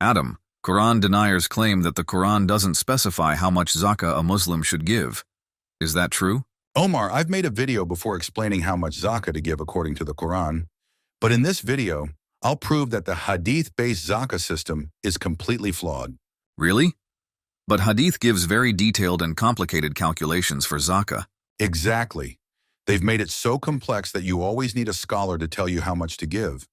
Adam, Quran deniers claim that the Quran doesn't specify how much zakah a Muslim should give. Is that true? Omar, I've made a video before explaining how much zakah to give according to the Quran, but in this video, I'll prove that the hadith-based zakah system is completely flawed. Really? But Hadith gives very detailed and complicated calculations for zakah. Exactly. They've made it so complex that you always need a scholar to tell you how much to give.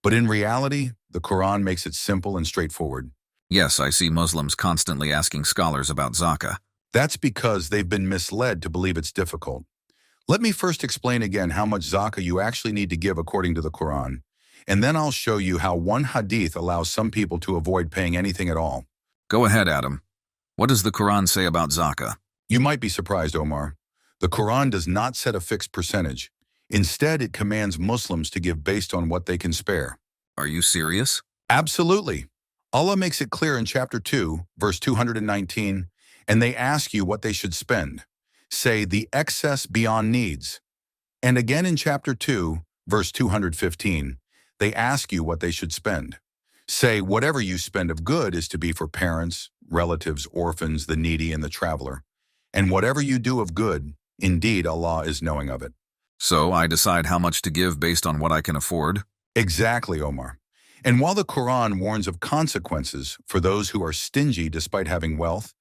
But in reality, the Quran makes it simple and straightforward. Yes, I see Muslims constantly asking scholars about zakah. That's because they've been misled to believe it's difficult. Let me first explain again how much zakah you actually need to give according to the Quran, and then I'll show you how one hadith allows some people to avoid paying anything at all. Go ahead, Adam. What does the Quran say about zakah? You might be surprised, Omar. The Quran does not set a fixed percentage. Instead, it commands Muslims to give based on what they can spare. Are you serious? Absolutely. Allah makes it clear in chapter 2, verse 219, and they ask you what they should spend. Say, the excess beyond needs. And again in chapter 2, verse 215, they ask you what they should spend. Say, whatever you spend of good is to be for parents, relatives, orphans, the needy, and the traveler. And whatever you do of good, indeed Allah is knowing of it. So I decide how much to give based on what I can afford? Exactly, Omar. And while the Quran warns of consequences for those who are stingy despite having wealth,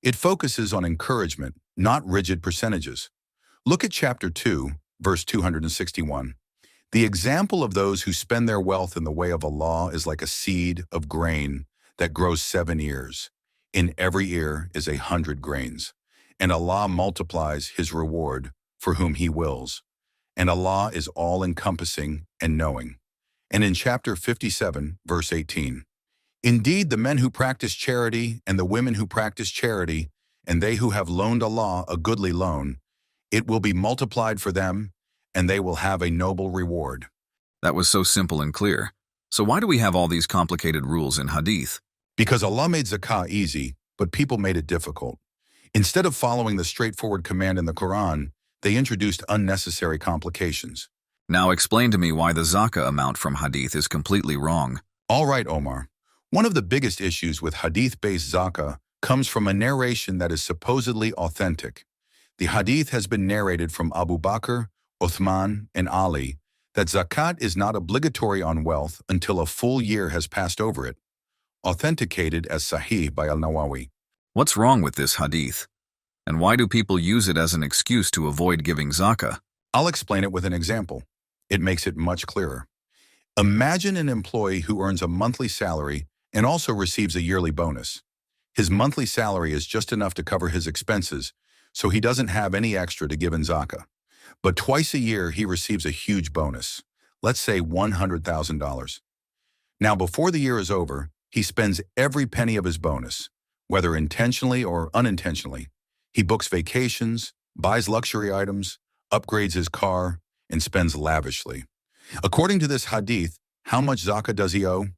it focuses on encouragement, not rigid percentages. Look at chapter 2, verse 261. The example of those who spend their wealth in the way of Allah is like a seed of grain that grows 7 ears. In every ear is 100 grains. And Allah multiplies His reward for whom He wills. And Allah is all-encompassing and knowing. And in chapter 57, verse 18, indeed, the men who practice charity and the women who practice charity, and they who have loaned Allah a goodly loan, it will be multiplied for them, and they will have a noble reward. That was so simple and clear. So why do we have all these complicated rules in Hadith? Because Allah made Zakah easy, but people made it difficult. Instead of following the straightforward command in the Quran, they introduced unnecessary complications. Now explain to me why the zakah amount from Hadith is completely wrong. All right, Omar. One of the biggest issues with Hadith-based zakah comes from a narration that is supposedly authentic. The Hadith has been narrated from Abu Bakr, Uthman, and Ali that Zakat is not obligatory on wealth until a full year has passed over it, authenticated as Sahih by Al-Nawawi. What's wrong with this Hadith? And why do people use it as an excuse to avoid giving zakah? I'll explain it with an example. It makes it much clearer. Imagine an employee who earns a monthly salary and also receives a yearly bonus. His monthly salary is just enough to cover his expenses, so he doesn't have any extra to give in zakah. But twice a year, he receives a huge bonus, let's say $100,000. Now, before the year is over, he spends every penny of his bonus, whether intentionally or unintentionally. He books vacations, buys luxury items, upgrades his car, and spends lavishly. According to this hadith, how much zakah does he owe?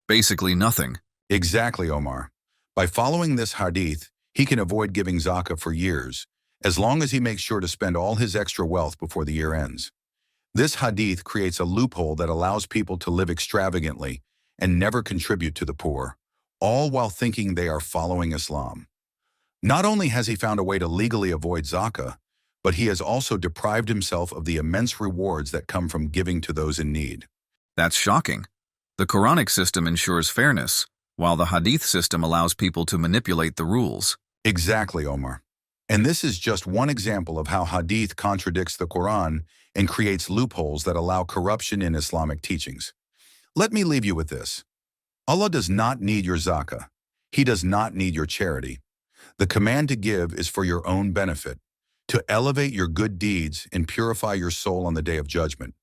Basically nothing. Exactly, Omar. By following this hadith, he can avoid giving zakah for years, as long as he makes sure to spend all his extra wealth before the year ends. This hadith creates a loophole that allows people to live extravagantly and never contribute to the poor, all while thinking they are following Islam. Not only has he found a way to legally avoid zakah, but he has also deprived himself of the immense rewards that come from giving to those in need. That's shocking. The Quranic system ensures fairness, while the Hadith system allows people to manipulate the rules. Exactly, Omar. And this is just one example of how Hadith contradicts the Quran and creates loopholes that allow corruption in Islamic teachings. Let me leave you with this. Allah does not need your zakah. He does not need your charity. The command to give is for your own benefit, to elevate your good deeds and purify your soul on the day of judgment.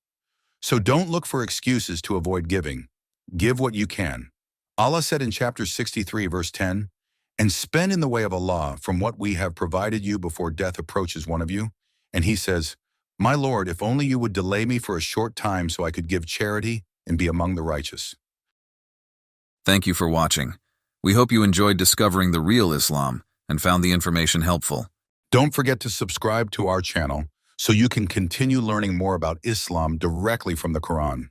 So don't look for excuses to avoid giving. Give what you can. Allah said in chapter 63, verse 10, and spend in the way of Allah from what we have provided you before death approaches one of you. And he says, my Lord, if only you would delay me for a short time so I could give charity and be among the righteous. Thank you for watching. We hope you enjoyed discovering the real Islam and found the information helpful. Don't forget to subscribe to our channel so you can continue learning more about Islam directly from the Quran.